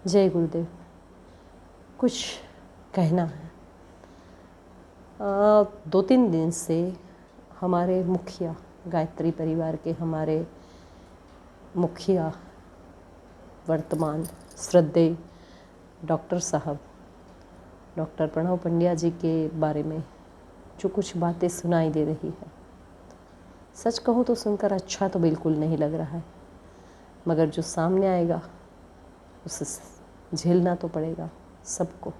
जय गुरुदेव। कुछ कहना है। 2-3 दिन से हमारे मुखिया, गायत्री परिवार के हमारे मुखिया, वर्तमान श्रद्धेय डॉक्टर साहब, डॉक्टर प्रणव पंड्या जी के बारे में जो कुछ बातें सुनाई दे रही है, सच कहूँ तो सुनकर अच्छा तो बिल्कुल नहीं लग रहा है, मगर जो सामने आएगा उसे झेलना तो पड़ेगा सबको।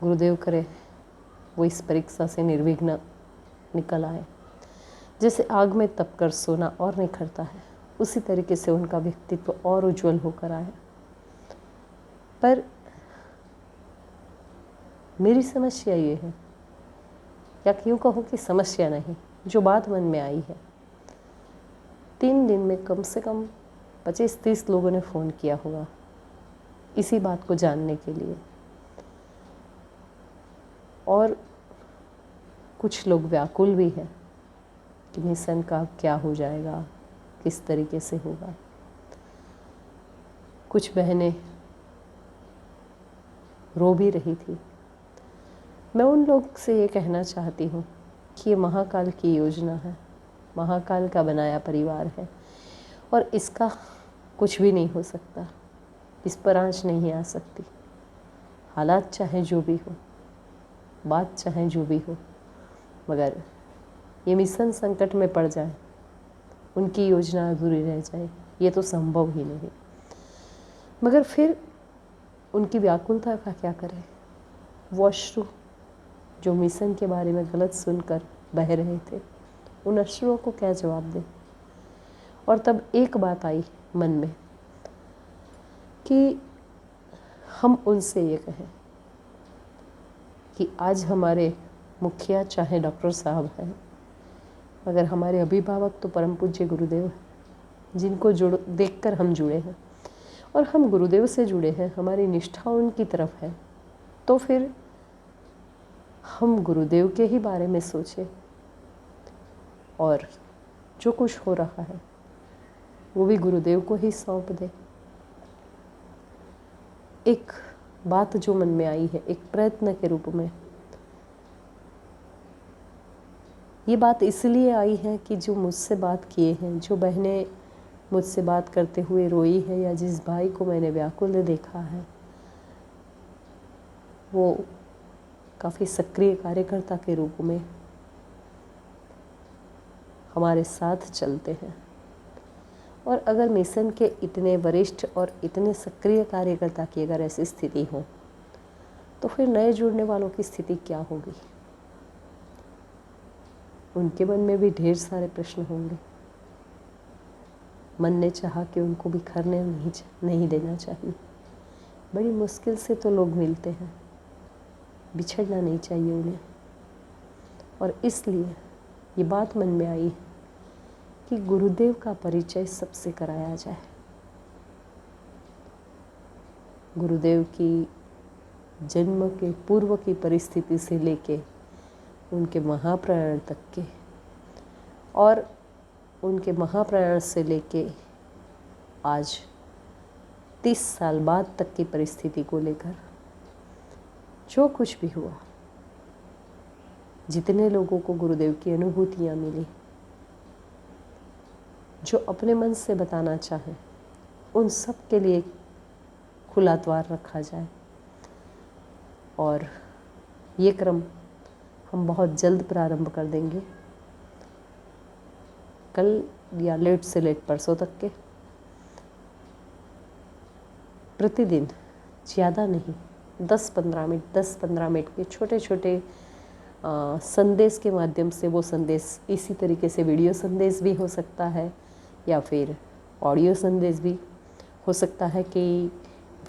गुरुदेव करे वो इस परीक्षा से निर्विघ्न निकल आए। जैसे आग में तप कर सोना और निखरता है, उसी तरीके से उनका व्यक्तित्व और उज्जवल होकर आए। पर मेरी समस्या ये है, या क्यों कहूँ कि समस्या नहीं, जो बात मन में आई है। 3 दिन में कम से कम 25-30 लोगों ने फ़ोन किया होगा इसी बात को जानने के लिए, और कुछ लोग व्याकुल भी हैं कि मिशन का क्या हो जाएगा, किस तरीके से होगा। कुछ बहनें रो भी रही थी। मैं उन लोग से ये कहना चाहती हूँ कि ये महाकाल की योजना है, महाकाल का बनाया परिवार है, और इसका कुछ भी नहीं हो सकता, इस पर आँच नहीं आ सकती। हालात चाहे जो भी हो, बात चाहे जो भी हो, मगर ये मिशन संकट में पड़ जाए, उनकी योजना अधूरी रह जाए, ये तो संभव ही नहीं। मगर फिर उनकी व्याकुलता का क्या करें। वो अश्रु जो मिशन के बारे में गलत सुनकर बह रहे थे, उन अश्रुओं को क्या जवाब दें। और तब एक बात आई मन में कि हम उनसे ये कहें कि आज हमारे मुखिया चाहे डॉक्टर साहब हैं, मगर हमारे अभिभावक तो परम पूज्य गुरुदेव हैं, जिनको देखकर हम जुड़े हैं, और हम गुरुदेव से जुड़े हैं, हमारी निष्ठा उनकी तरफ है। तो फिर हम गुरुदेव के ही बारे में सोचें, और जो कुछ हो रहा है वो भी गुरुदेव को ही सौंप दें। एक बात जो मन में आई है, एक प्रयत्न के रूप में, ये बात इसलिए आई है कि जो मुझसे बात किए हैं, जो बहनें मुझसे बात करते हुए रोई है, या जिस भाई को मैंने व्याकुल देखा है, वो काफ़ी सक्रिय कार्यकर्ता के रूप में हमारे साथ चलते हैं। और अगर मिशन के इतने वरिष्ठ और इतने सक्रिय कार्यकर्ता की अगर ऐसी स्थिति हो, तो फिर नए जुड़ने वालों की स्थिति क्या होगी। उनके मन में भी ढेर सारे प्रश्न होंगे। मन ने चाहा कि उनको बिखरने नहीं देना चाहिए। बड़ी मुश्किल से तो लोग मिलते हैं, बिछड़ना नहीं चाहिए उन्हें। और इसलिए ये बात मन में आई कि गुरुदेव का परिचय सबसे कराया जाए। गुरुदेव की जन्म के पूर्व की परिस्थिति से लेके उनके महाप्रयाण तक के, और उनके महाप्रयाण से लेके आज 30 साल बाद तक की परिस्थिति को लेकर जो कुछ भी हुआ, जितने लोगों को गुरुदेव की अनुभूतियाँ मिली, जो अपने मन से बताना चाहें, उन सब के लिए खुला द्वार रखा जाए। और ये क्रम हम बहुत जल्द प्रारंभ कर देंगे, कल या लेट से लेट परसों तक के। प्रतिदिन ज़्यादा नहीं, 10-15 मिनट के छोटे छोटे संदेश के माध्यम से, वो संदेश इसी तरीके से वीडियो संदेश भी हो सकता है, या फिर ऑडियो संदेश भी हो सकता है कि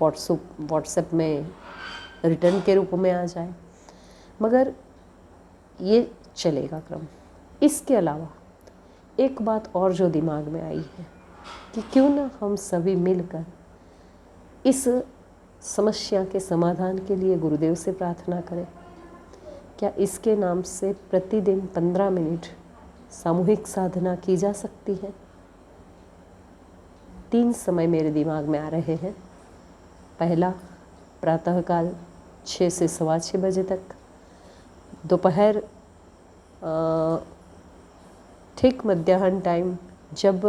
व्हाट्सएप में रिटर्न के रूप में आ जाए, मगर ये चलेगा क्रम। इसके अलावा एक बात और जो दिमाग में आई है कि क्यों ना हम सभी मिलकर इस समस्या के समाधान के लिए गुरुदेव से प्रार्थना करें। क्या इसके नाम से प्रतिदिन 15 मिनट सामूहिक साधना की जा सकती है। 3 समय मेरे दिमाग में आ रहे हैं। पहला प्रातःकाल 6 से 6:15 बजे तक, दोपहर ठीक मध्याह्न टाइम जब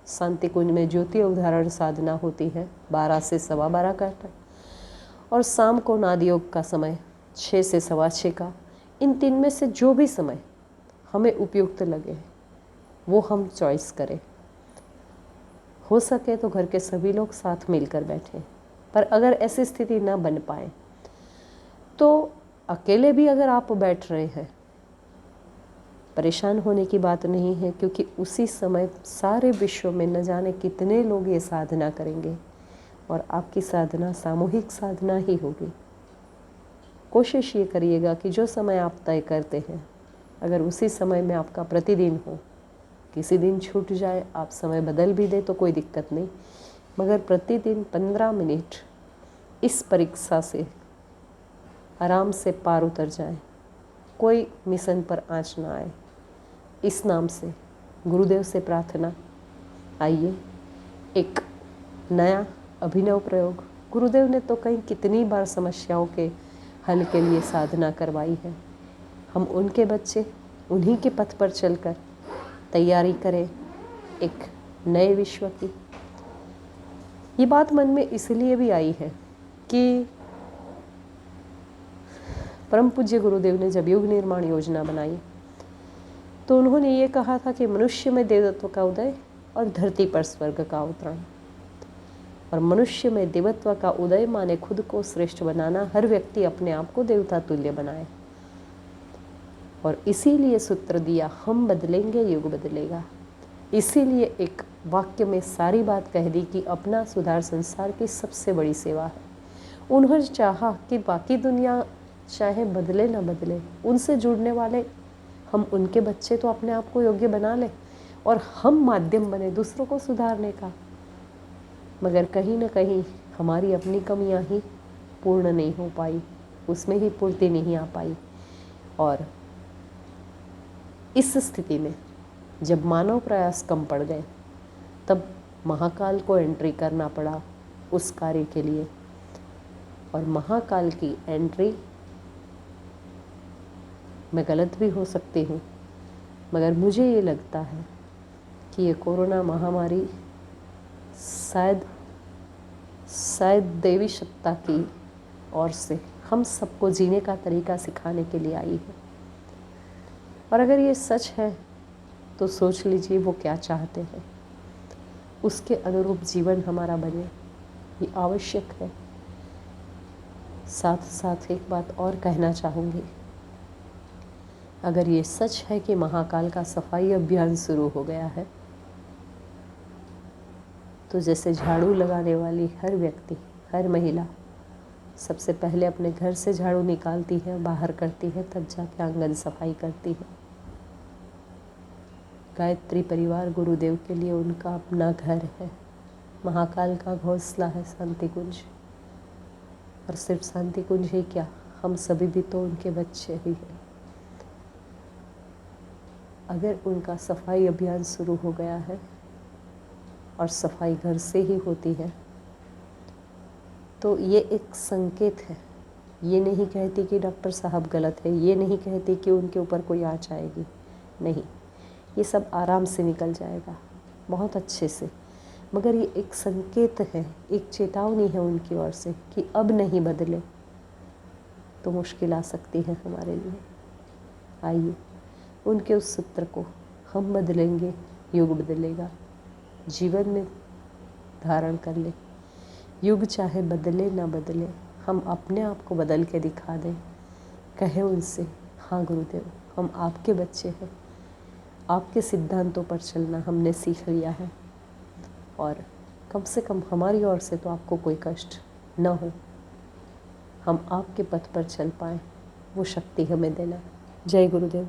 शांति कुंज में ज्योति अवधारण साधना होती है 12 से 12:15 का टाइम, और शाम को नाद योग का समय 6 से 6:15 का। इन 3 में से जो भी समय हमें उपयुक्त लगे वो हम चॉइस करें। हो सके तो घर के सभी लोग साथ मिलकर बैठें, पर अगर ऐसी स्थिति ना बन पाए तो अकेले भी अगर आप बैठ रहे हैं, परेशान होने की बात नहीं है, क्योंकि उसी समय सारे विश्व में न जाने कितने लोग ये साधना करेंगे और आपकी साधना सामूहिक साधना ही होगी। कोशिश ये करिएगा कि जो समय आप तय करते हैं, अगर उसी समय में आपका प्रतिदिन हो, किसी दिन छूट जाए, आप समय बदल भी दें तो कोई दिक्कत नहीं, मगर प्रतिदिन 15 मिनट इस परीक्षा से आराम से पार उतर जाए, कोई मिशन पर आँच ना आए, इस नाम से गुरुदेव से प्रार्थना। आइए एक नया अभिनव प्रयोग, गुरुदेव ने तो कई कितनी बार समस्याओं के हल के लिए साधना करवाई है, हम उनके बच्चे उन्हीं के पथ पर चलकर तैयारी करें एक नए विश्व की। ये बात मन में इसलिए भी आई है कि परम पूज्य गुरुदेव ने जब युग निर्माण योजना बनाई तो उन्होंने ये कहा था कि मनुष्य में देवत्व का उदय और धरती पर स्वर्ग का अवतरण। और मनुष्य में देवत्व का उदय माने खुद को श्रेष्ठ बनाना, हर व्यक्ति अपने आप को देवता तुल्य बनाए। और इसीलिए सूत्र दिया, हम बदलेंगे युग बदलेगा। इसीलिए एक वाक्य में सारी बात कह दी कि अपना सुधार संसार की सबसे बड़ी सेवा है। उन्होंने चाहा कि बाकी दुनिया चाहे बदले ना बदले, उनसे जुड़ने वाले हम उनके बच्चे तो अपने आप को योग्य बना लें और हम माध्यम बने दूसरों को सुधारने का। मगर कहीं ना कहीं हमारी अपनी कमियां ही पूर्ण नहीं हो पाई, उसमें ही पूर्ति नहीं आ पाई। और इस स्थिति में जब मानव प्रयास कम पड़ गए, तब महाकाल को एंट्री करना पड़ा उस कार्य के लिए। और महाकाल की एंट्री, मैं गलत भी हो सकती हूँ, मगर मुझे ये लगता है कि ये कोरोना महामारी शायद देवी सत्ता की ओर से हम सबको जीने का तरीका सिखाने के लिए आई है। और अगर ये सच है तो सोच लीजिए वो क्या चाहते हैं, उसके अनुरूप जीवन हमारा बने, ये आवश्यक है। साथ साथ एक बात और कहना चाहूँगी, अगर ये सच है कि महाकाल का सफाई अभियान शुरू हो गया है, तो जैसे झाड़ू लगाने वाली हर व्यक्ति, हर महिला सबसे पहले अपने घर से झाड़ू निकालती है, बाहर करती है, तब जाके आंगन सफाई करती है। गायत्री परिवार गुरुदेव के लिए उनका अपना घर है, महाकाल का घोंसला है शांति कुंज। और सिर्फ शांति कुंज ही क्या, हम सभी भी तो उनके बच्चे ही हैं। अगर उनका सफाई अभियान शुरू हो गया है और सफाई घर से ही होती है, तो ये एक संकेत है। ये नहीं कहती कि डॉक्टर साहब गलत है, ये नहीं कहती कि उनके ऊपर कोई आँच आएगी, नहीं, ये सब आराम से निकल जाएगा, बहुत अच्छे से। मगर ये एक संकेत है, एक चेतावनी है उनकी ओर से कि अब नहीं बदले तो मुश्किल आ सकती है हमारे लिए। आइए उनके उस सूत्र को हम बदलेंगे, युग बदलेगा, जीवन में धारण कर ले। युग चाहे बदले ना बदले, हम अपने आप को बदल के दिखा दें। कहें उनसे, हाँ गुरुदेव, हम आपके बच्चे हैं, आपके सिद्धांतों पर चलना हमने सीख लिया है, और कम से कम हमारी ओर से तो आपको कोई कष्ट न हो, हम आपके पथ पर चल पाएँ, वो शक्ति हमें देना। जय गुरुदेव।